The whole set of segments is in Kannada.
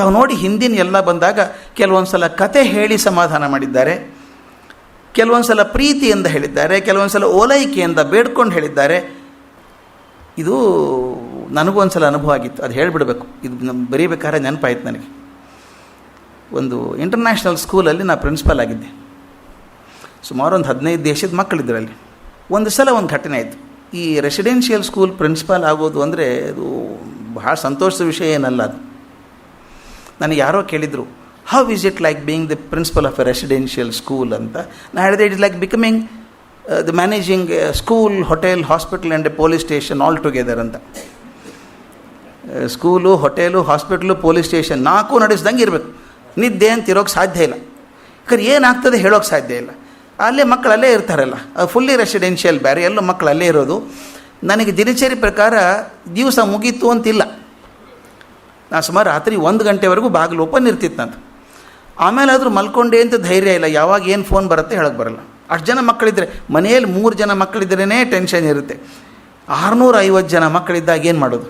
ತಾವು ನೋಡಿ ಹಿಂದಿನ ಎಲ್ಲ ಬಂದಾಗ ಕೆಲವೊಂದು ಸಲ ಕತೆ ಹೇಳಿ ಸಮಾಧಾನ ಮಾಡಿದ್ದಾರೆ, ಕೆಲವೊಂದು ಸಲ ಪ್ರೀತಿಯಿಂದ ಹೇಳಿದ್ದಾರೆ, ಕೆಲವೊಂದು ಸಲ ಓಲೈಕೆಯಿಂದ ಬೇಡ್ಕೊಂಡು ಹೇಳಿದ್ದಾರೆ. ಇದು ನನಗೂ ಒಂದು ಸಲ ಅನುಭವ ಆಗಿತ್ತು, ಅದು ಹೇಳಿಬಿಡಬೇಕು. ಇದು ಬರೀಬೇಕಾದ್ರೆ ನೆನಪಾಯ್ತು ನನಗೆ. ಒಂದು ಇಂಟರ್ನ್ಯಾಷನಲ್ ಸ್ಕೂಲಲ್ಲಿ ನಾನು ಪ್ರಿನ್ಸಿಪಾಲ್ ಆಗಿದ್ದೆ. ಸುಮಾರು ಒಂದು 15 ದೇಶದ ಮಕ್ಕಳಿದ್ರು ಅಲ್ಲಿ. ಒಂದು ಸಲ ಒಂದು ಘಟನೆ ಆಯಿತು. ಈ ರೆಸಿಡೆನ್ಷಿಯಲ್ ಸ್ಕೂಲ್ ಪ್ರಿನ್ಸಿಪಾಲ್ ಆಗೋದು ಅಂದರೆ ಅದು ಬಹಳ ಸಂತೋಷದ ವಿಷಯ ಏನಲ್ಲ. ಅದು ನನಗೆ ಯಾರೋ ಕೇಳಿದರು, how is it like being the principal of a residential school ಅಂತ. ನಾನು ಹೇಳಿದೆ, it is like becoming the managing school, hotel, hospital and a police station all together ಅಂತ. School, hotel, hospital, police station 4 ನಡೆಸ್ದಂಗೆ ಇರಬೇಕು. ನಿದ್ದೆ ಅಂತ ಇರೋಕ್ಕೆ ಸಾಧ್ಯ ಇಲ್ಲ. ಯಾಕಂದ್ರೆ ಏನಾಗ್ತದೆ ಹೇಳೋಕ್ಕೆ ಸಾಧ್ಯ ಇಲ್ಲ. ಅಲ್ಲೇ ಮಕ್ಕಳಲ್ಲೇ ಇರ್ತಾರಲ್ಲ, ಫುಲ್ಲಿ ರೆಸಿಡೆನ್ಷಿಯಲ್ ಬೇರೆ, ಎಲ್ಲೋ ಮಕ್ಕಳಲ್ಲೇ ಇರೋದು. ನನಗೆ ದಿನಚರಿ ಪ್ರಕಾರ ದಿವಸ ಮುಗೀತು ಅಂತಿಲ್ಲ. ನಾನು ಸುಮಾರು ರಾತ್ರಿ 1 ಗಂಟೆವರೆಗೂ ಬಾಗಿಲು ಓಪನ್ ಇರ್ತಿತ್ತಂತ. ಆಮೇಲೆ ಆದರೂ ಮಲ್ಕೊಂಡೆ ಅಂತ ಧೈರ್ಯ ಇಲ್ಲ, ಯಾವಾಗ ಏನು ಫೋನ್ ಬರುತ್ತೆ ಹೇಳೋಕ್ಕೆ ಬರಲ್ಲ. ಅಷ್ಟು ಜನ ಮಕ್ಕಳಿದ್ದರೆ, ಮನೆಯಲ್ಲಿ 3 ಜನ ಮಕ್ಕಳಿದ್ರೇ ಟೆನ್ಷನ್ ಇರುತ್ತೆ. 650 ಜನ ಮಕ್ಕಳಿದ್ದಾಗ ಏನು ಮಾಡೋದು?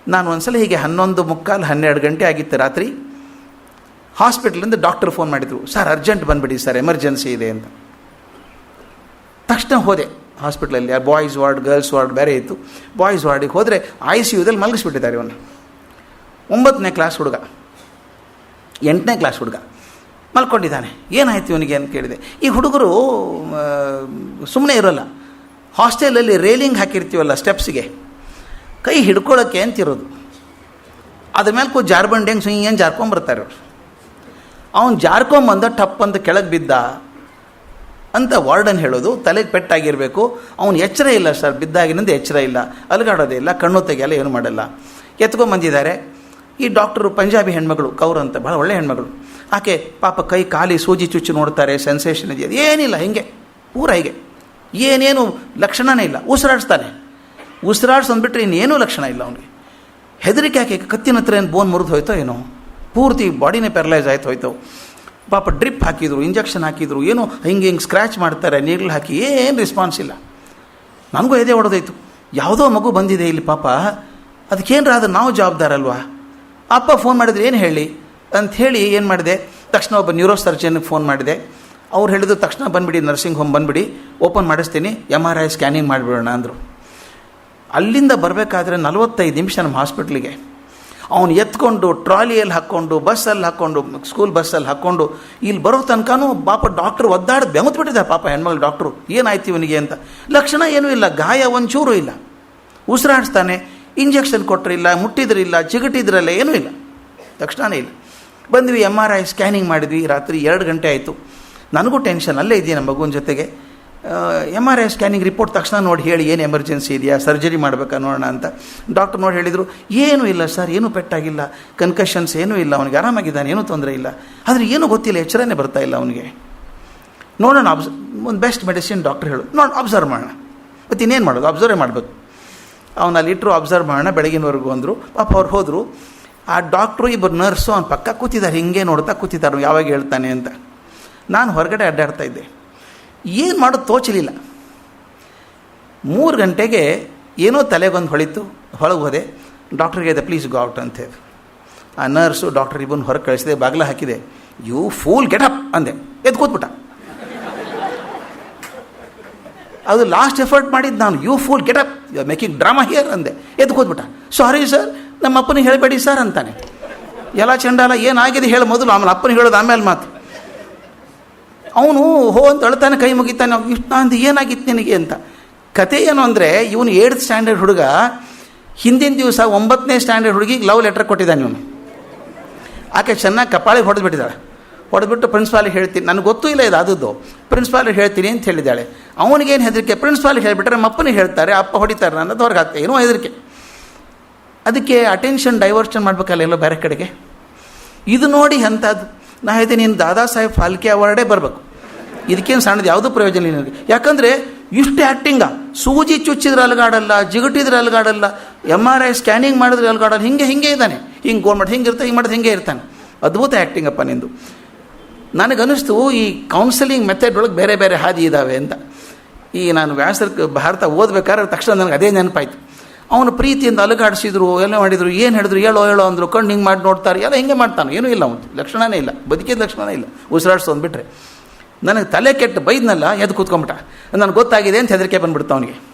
ನಾನು ಒಂದು ಸಲ ಹೀಗೆ 11:45, 12 ಗಂಟೆ ಆಗಿತ್ತು ರಾತ್ರಿ. ಹಾಸ್ಪಿಟ್ಲಿಂದ ಡಾಕ್ಟರ್ ಫೋನ್ ಮಾಡಿದರು, ಸರ್ ಅರ್ಜೆಂಟ್ ಬಂದುಬಿಡಿ ಸರ್, ಎಮರ್ಜೆನ್ಸಿ ಇದೆ ಅಂತ. ತಕ್ಷಣ ಹೋದೆ ಹಾಸ್ಪಿಟ್ಲಲ್ಲಿ. ಬಾಯ್ಸ್ ವಾರ್ಡ್, ಗರ್ಲ್ಸ್ ವಾರ್ಡ್ ಬೇರೆ ಇತ್ತು. ಬಾಯ್ಸ್ ವಾರ್ಡಿಗೆ ಹೋದರೆ ICUದಲ್ಲಿ ಮಲಗಿಸ್ಬಿಟ್ಟಿದ್ದಾರೆ. ಇವನು 9ನೇ ಕ್ಲಾಸ್ ಹುಡುಗ, 8ನೇ ಕ್ಲಾಸ್ ಹುಡುಗ ಮಲ್ಕೊಂಡಿದ್ದಾನೆ. ಏನಾಯ್ತು ಇವನಿಗೆ ಅಂತ ಕೇಳಿದೆ. ಈ ಹುಡುಗರು ಸುಮ್ಮನೆ ಇರೋಲ್ಲ. ಹಾಸ್ಟೆಲಲ್ಲಿ ರೇಲಿಂಗ್ ಹಾಕಿರ್ತೀವಲ್ಲ ಸ್ಟೆಪ್ಸಿಗೆ, ಕೈ ಹಿಡ್ಕೊಳ್ಳೋಕ್ಕೆ ಅಂತಿರೋದು. ಅದ್ರ ಮೇಲೆ ಕೂತು ಜಾರ್ಬಂಡಿ ಹೆಂಗೆ ಸುಯ್ಯೇನು ಜಾರ್ಕೊಂಬರ್ತಾರೆ ಅವರು. ಅವನು ಜಾರ್ಕೊಂಬಂದ ಟಪ್ ಅಂತ ಕೆಳಗೆ ಬಿದ್ದ ಅಂತ ವಾರ್ಡನ್ ಹೇಳೋದು. ತಲೆಗೆ ಪೆಟ್ಟಾಗಿರಬೇಕು. ಅವನು ಎಚ್ಚರ ಇಲ್ಲ ಸರ್, ಬಿದ್ದಾಗಿನಿಂದ ಎಚ್ಚರ ಇಲ್ಲ, ಅಲುಗಾಡೋದೇ ಇಲ್ಲ, ಕಣ್ಣು ತೆಗೆಯಲ್ಲ, ಏನು ಮಾಡಲ್ಲ. ಎತ್ಕೊಂಬಂದಿದ್ದಾರೆ. ಈ ಡಾಕ್ಟರು ಪಂಜಾಬಿ ಹೆಣ್ಮಗಳು, ಕೌರ್ ಅಂತ, ಭಾಳ ಒಳ್ಳೆ ಹೆಣ್ಮಗಳು. ಆಕೆ ಪಾಪ ಕೈ ಖಾಲಿ ಸೂಜಿ ಚುಚ್ಚಿ ನೋಡ್ತಾರೆ, ಸೆನ್ಸೇಷನ್ ಇದೆಯಾ, ಏನಿಲ್ಲ, ಹಿಂಗೆ ಪೂರ ಹೀಗೆ, ಏನೇನು ಲಕ್ಷಣನೇ ಇಲ್ಲ. ಉಸಿರಾಡ್ಸಂದ್ಬಿಟ್ರೆ ಇನ್ನೇನೂ ಲಕ್ಷಣ ಇಲ್ಲ ಅವನಿಗೆ. ಹೆದರಿಕೆ ಆಕೆ, ಕತ್ತಿನ ಹತ್ರ ಏನು ಬೋನ್ ಮುರಿದು ಹೋಯ್ತೋ ಏನೋ, ಪೂರ್ತಿ ಬಾಡಿನೇ ಪ್ಯಾರಲೈಸ್ ಆಯ್ತು ಹೋಯ್ತು. ಪಾಪ ಡ್ರಿಪ್ ಹಾಕಿದ್ರು, ಇಂಜೆಕ್ಷನ್ ಹಾಕಿದ್ರು, ಏನೋ ಹಿಂಗೆ ಸ್ಕ್ರ್ಯಾಚ್ ಮಾಡ್ತಾರೆ, ನೀರು ಹಾಕಿ, ಏನು ರೆಸ್ಪಾನ್ಸ್ ಇಲ್ಲ. ನನಗೂ ಎದೆ ಹೊಡೆದೋಯ್ತು. ಯಾವುದೋ ಮಗು ಬಂದಿದೆ ಇಲ್ಲಿ ಪಾಪ, ಅದಕ್ಕೇನ್ರ ಆದ್ರೆ ನಾವು ಜವಾಬ್ದಾರಲ್ವಾ. ಅಪ್ಪ ಫೋನ್ ಮಾಡಿದ್ರೆ ಏನು ಹೇಳಿ ಅಂಥೇಳಿ ಏನು ಮಾಡಿದೆ, ತಕ್ಷಣ ಒಬ್ಬ ನ್ಯೂರೋ ಸರ್ಜನ್ಗೆ ಫೋನ್ ಮಾಡಿದೆ. ಅವ್ರು ಹೇಳಿದ್ರು, ತಕ್ಷಣ ಬಂದುಬಿಡಿ, ನರ್ಸಿಂಗ್ ಹೋಮ್ ಬಂದುಬಿಡಿ, ಓಪನ್ ಮಾಡಿಸ್ತೀನಿ, MRI ಸ್ಕ್ಯಾನಿಂಗ್ ಮಾಡಿಬಿಡೋಣ ಅಂದರು. ಅಲ್ಲಿಂದ ಬರಬೇಕಾದ್ರೆ 45 ನಿಮಿಷ ನಮ್ಮ ಹಾಸ್ಪಿಟ್ಲಿಗೆ. ಅವನು ಎತ್ಕೊಂಡು ಟ್ರಾಲಿಯಲ್ಲಿ ಹಾಕ್ಕೊಂಡು, ಬಸ್ಸಲ್ಲಿ ಹಾಕ್ಕೊಂಡು, ಸ್ಕೂಲ್ ಬಸ್ಸಲ್ಲಿ ಹಾಕ್ಕೊಂಡು ಇಲ್ಲಿ ಬರೋ ತನಕನೂ ಪಾಪ ಡಾಕ್ಟ್ರು ಒದ್ದಾಡಿ ಬೆಮತ್ಬಿಟ್ಟಿದ್ದಾರೆ. ಪಾಪ ಹೆಣ್ಮಗಳು ಡಾಕ್ಟ್ರು, ಏನಾಯ್ತು ಇವನಿಗೆ ಅಂತ. ಲಕ್ಷಣ ಏನೂ ಇಲ್ಲ, ಗಾಯ ಒಂಚೂರು ಇಲ್ಲ, ಉಸಿರಾಡಿಸ್ತಾನೆ, ಇಂಜೆಕ್ಷನ್ ಕೊಟ್ಟರಿಲ್ಲ, ಮುಟ್ಟಿದ್ರಿಲ್ಲ, ಚಿಗಟಿದ್ರಲ್ಲ, ಏನೂ ಇಲ್ಲ, ತಕ್ಷಣವೇ ಇಲ್ಲ. ಬಂದ್ವಿ, MRI ಸ್ಕ್ಯಾನಿಂಗ್ ಮಾಡಿದ್ವಿ. ರಾತ್ರಿ 2 ಗಂಟೆ ಆಯಿತು. ನನಗೂ ಟೆನ್ಷನ್, ಅಲ್ಲೇ ಇದೆಯಾ ನಮ್ಮ ಮಗುವಿನ ಜೊತೆಗೆ. MRI ಸ್ಕ್ಯಾನಿಂಗ್ ರಿಪೋರ್ಟ್ ತಕ್ಷಣ ನೋಡಿ ಹೇಳಿ, ಏನು ಎಮರ್ಜೆನ್ಸಿ ಇದೆಯಾ, ಸರ್ಜರಿ ಮಾಡಬೇಕಾ ನೋಡೋಣ ಅಂತ. ಡಾಕ್ಟರ್ ನೋಡಿ ಹೇಳಿದರು, ಏನೂ ಇಲ್ಲ ಸರ್, ಏನೂ ಪೆಟ್ಟಾಗಿಲ್ಲ, ಕನ್ಕಷನ್ಸ್ ಏನೂ ಇಲ್ಲ, ಅವನಿಗೆ ಆರಾಮಾಗಿದ್ದಾನೆ, ಏನೂ ತೊಂದರೆ ಇಲ್ಲ. ಆದರೆ ಏನೂ ಗೊತ್ತಿಲ್ಲ, ಎಚ್ಚರನೇ ಬರ್ತಾ ಇಲ್ಲ ಅವನಿಗೆ. ನೋಡೋಣ, ಒಂದು ಬೆಸ್ಟ್ ಮೆಡಿಸಿನ್ ಡಾಕ್ಟರ್ ಹೇಳು, ಅಬ್ಸರ್ವ್ ಮಾಡೋಣ. ಮತ್ತು ಇನ್ನೇನು ಮಾಡೋದು, ಅಬ್ಸರ್ವೇ ಮಾಡಬೇಕು. ಅವನಲ್ಲಿ ಇಟ್ಟರು, ಅಬ್ಸರ್ವ್ ಮಾಡೋಣ ಬೆಳಗಿನವರೆಗೂ ಅಂದರು. ಪಾಪ ಅವ್ರು ಹೋದರು. ಆ ಡಾಕ್ಟ್ರು, ಇಬ್ಬರು ನರ್ಸು ಅವ್ನ ಪಕ್ಕ ಕೂತಿದ್ದಾರೆ, ಹಿಂಗೆ ನೋಡ್ತಾ ಕೂತಿದ್ದಾರೆ, ಯಾವಾಗ ಹೇಳ್ತಾನೆ ಅಂತ. ನಾನು ಹೊರಗಡೆ ಅಡ್ಡಾಡ್ತಾ ಇದ್ದೆ, ಏನು ಮಾಡೋದು ತೋಚಲಿಲ್ಲ. 3 ಗಂಟೆಗೆ ಏನೋ ತಲೆಗೊಂದು ಹೊಳಿತು, ಹೊಳಗೆ ಹೋದೆ. ಡಾಕ್ಟ್ರಿಗೆ ಇದೆ, ಪ್ಲೀಸ್ ಗೋ ಔಟ್ ಅಂತ ಹೇಳಿ. ಆ ನರ್ಸು ಡಾಕ್ಟರ್ ಇಬ್ಬರು ಹೊರಗೆ ಕಳಿಸಿದೆ, ಬಾಗಿಲ ಹಾಕಿದೆ. ಯು ಫೂಲ್ ಗೆಟ್ ಅಪ್ ಅಂದೆ, ಎದ್ದು ಕೂತ್ಬಿಟ್ಟ. ಅದು ಲಾಸ್ಟ್ ಎಫರ್ಟ್ ಮಾಡಿದ್ದು ನಾನು. You fool get up, you are making drama here ಅಂದೆ. ಎದ್ದು ಕೂತ್ಬಿಟ್ಟ. ಸಾರಿ ಸರ್, ನಮ್ಮ ಅಪ್ಪನಿಗೆ ಹೇಳಬೇಡಿ ಸರ್ ಅಂತಾನೆ. ಎಲ್ಲ ಚಂಡಾಲ, ಏನಾಗಿದೆ ಹೇಳಿ ಮೊದಲು, ಆಮೇಲೆ ಅಪ್ಪನಿಗೆ ಹೇಳೋದು ಆಮೇಲೆ ಮಾತು. ಅವನು ಹೋ ಅಂತ ಅಳ್ತಾನೆ, ಕೈ ಮುಗಿತಾನೆ. ಇಷ್ಟು ಅಂದು ಏನಾಗಿತ್ತು ನಿನಗೆ ಅಂತ. ಕತೆ ಏನು ಅಂದರೆ, ಇವನು 8th ಸ್ಟ್ಯಾಂಡರ್ಡ್ ಹುಡುಗ, ಹಿಂದಿನ ದಿವಸ 9ನೇ ಸ್ಟ್ಯಾಂಡರ್ಡ್ ಹುಡುಗಿಗೆ ಲವ್ ಲೆಟರ್ ಕೊಟ್ಟಿದ್ದಾನೆ ಇವನು. ಆಕೆ ಚೆನ್ನಾಗಿ ಕಪಾಳಿಗೆ ಹೊಡೆದ್ಬಿಟ್ಟಿದ್ದಾಳೆ. ಹೊಡೆದ್ಬಿಟ್ಟು ಪ್ರಿನ್ಸಿಪಾಲಿಗೆ ಹೇಳ್ತೀನಿ, ನನಗೆ ಗೊತ್ತೂ ಇಲ್ಲ ಇದು ಆದದ್ದು, ಪ್ರಿನ್ಸಿಪಾಲಿಗೆ ಹೇಳ್ತೀನಿ ಅಂತ ಹೇಳಿದ್ದಾಳೆ. ಅವನಿಗೇನು ಹೆದರಿಕೆ, ಪ್ರಿನ್ಸಿಪಾಲಿಗೆ ಹೇಳಿಬಿಟ್ರೆ ನಮ್ಮ ಅಪ್ಪನಿಗೆ ಹೇಳ್ತಾರೆ, ಅಪ್ಪ ಹೊಡಿತಾರೆ, ನನ್ನದು ಹೊರಗೆ ಹಾಕ್ತೆ, ಏನೋ ಹೆದರಿಕೆ. ಅದಕ್ಕೆ ಅಟೆನ್ಷನ್ ಡೈವರ್ಷನ್ ಮಾಡಬೇಕಲ್ಲ ಎಲ್ಲೋ ಬೇರೆ ಕಡೆಗೆ. ಇದು ನೋಡಿ ಅಂಥದ್ದು. ನಾ ಹೇಳ್ತೀನಿ, ನೀನು ದಾದಾ ಸಾಹೇಬ್ ಫಾಲ್ಕೆ ಅವಾರ್ಡೇ ಬರಬೇಕು. ಇದಕ್ಕೇನು ಸಣ್ಣದು ಯಾವುದೂ ಪ್ರಯೋಜನ ಇಲ್ಲ ನನಗೆ. ಯಾಕಂದರೆ ಇಷ್ಟು ಆ್ಯಕ್ಟಿಂಗ, ಸೂಜಿ ಚುಚ್ಚಿದ್ರೆ ಅಲಗಾಡಲ್ಲ, ಜಿಗಟಿದ್ರೆ ಅಲಗಾಡಲ್ಲ, MRI ಸ್ಕ್ಯಾನಿಂಗ್ ಮಾಡಿದ್ರೆ ಅಲಗಾಡಲ್ಲ, ಹಿಂಗೆ ಇದ್ದಾನೆ. ಹಿಂಗೆ ಗೋಲ್ಮೆಟ್ ಹಿಂಗೆ ಇರ್ತಾನೆ, ಹಿಂಗೆ ಮಾಡಿದ್ರೆ ಹಿಂಗೆ ಇರ್ತಾನೆ. ಅದ್ಭುತ ಆ್ಯಕ್ಟಿಂಗ್ ಅಪ್ಪ ನಿಂದು. ನನಗನ್ನಿಸ್ತು, ಈ ಕೌನ್ಸಿಲಿಂಗ್ ಮೆಥಡ್ ಒಳಗೆ ಬೇರೆ ಬೇರೆ ಹಾದಿ ಇದ್ದಾವೆ ಅಂತ. ಈ ನಾನು ವ್ಯಾಸರ ಭಾರತ ಓದಬೇಕಾದ್ರೆ ತಕ್ಷಣ ನನಗೆ ಅದೇ ನೆನಪಾಯಿತು. ಅವನು ಪ್ರೀತಿಯಿಂದ ಅಲುಗಾಡಿಸಿದ್ರು, ಎಲ್ಲ ಮಾಡಿದರು, ಏನು ಹೇಳಿದ್ರು, ಹೇಳೋ ಅಂದರು, ಕಣ್ಣು ಹಿಂಗೆ ಮಾಡಿ ನೋಡ್ತಾರೆ, ಎಲ್ಲ ಹಿಂಗೆ ಮಾಡ್ತಾನೆ. ಏನೂ ಇಲ್ಲ, ಅವನು ಲಕ್ಷಣವೇ ಇಲ್ಲ, ಬದುಕಿದ ಲಕ್ಷಣವೇ ಇಲ್ಲ, ಉಸಿರಾಡ್ಸೋದು ಬಿಟ್ಟರೆ. ನನಗೆ ತಲೆ ಕೆಟ್ಟು ಬೈದ್ನಲ್ಲ, ಎದ್ದು ಕೂತ್ಕೊಂಬಿಟ್ಟ. ನನಗೆ ಗೊತ್ತಾಗಿದೆ ಅಂತ ಹೆದರಿಕೆ ಬಂದುಬಿಡ್ತು ಅವನಿಗೆ.